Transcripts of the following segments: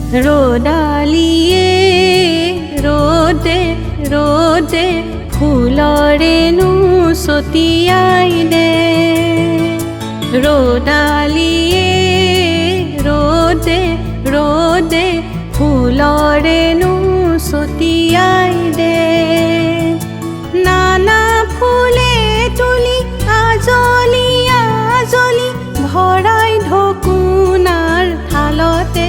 ৰ'দালিয়ে ৰ'দে ৰ'দে ফুলৰেনো ছটিয়াই দে ৰ'দালিয়ে ৰ'দে ৰ'দে ফুলৰেনো ছটিয়াই দে নানা ফুলে তুলি আজলি আজলি ভৰাই ঢকুনাৰ থালতে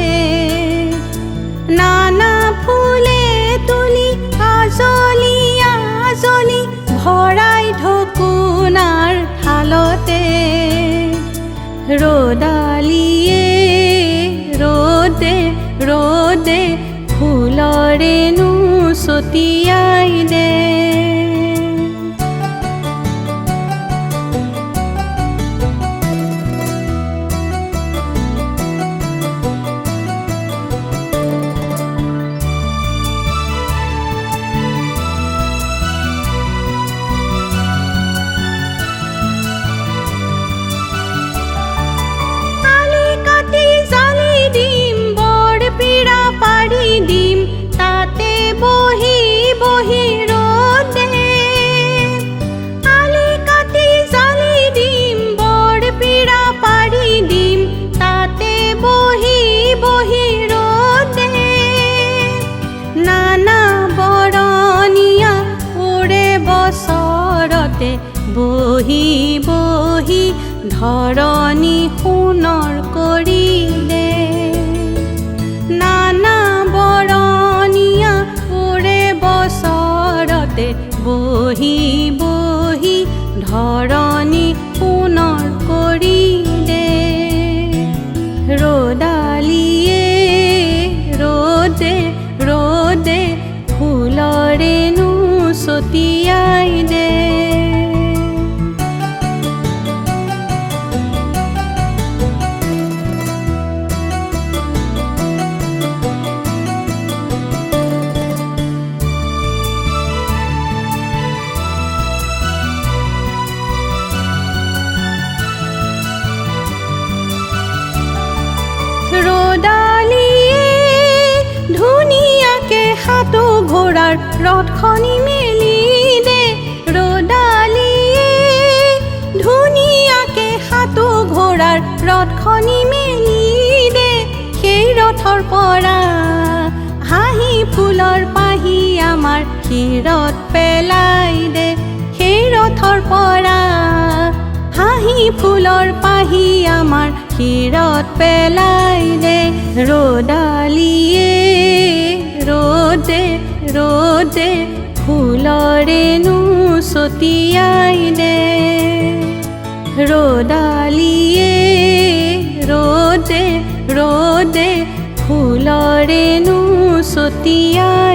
নানা ফুলে তুলি আজলি আজলি ভৰাই ঢকুনাৰ থালতে ৰ'দালিয়ে ৰ'দে ৰ'দে ফুলৰেনো ছটিয়াই দে দিম তাতে বহি বহি ৰ'দে আলি কাটি জালি দিম বৰ পীৰা পাৰি দিম তাতে বহি বহি ৰ'দে নানা বৰণীয়া উৰে বছৰতে বহি বহি ধৰণী সোণৰ কৰি দে নানা বৰণীয়া উৰে বছৰতে বহি বহি ধৰণী সোণৰ কৰি দে ৰ'দালিয়ে ৰ'দে ৰ'দে ফুলৰেনো ছটিয়াই দে ৰ'দালিয়ে ধুনীয়াকে সাতো ঘোঁৰাৰ ৰথখনি মেলি দে ৰ'দালিয়ে ধুনীয়াকে সাতো ঘোঁৰাৰ ৰথখনি মেলি দে সেই ৰথৰ পৰা হাঁহি ফুলৰ পাহি আমাৰ শিৰত পেলাই দে সেই ৰথৰ পৰা হাঁহি ফুলৰ পাহি আমাৰ শিৰত পেলাই দে ৰ'দালিয়ে ৰ'দে ৰ'দে ফুলৰেনো ছটিয়াই দে ৰ'দালিয়ে ৰ'দে ৰ'দে ফুলৰেনো ছটিয়াই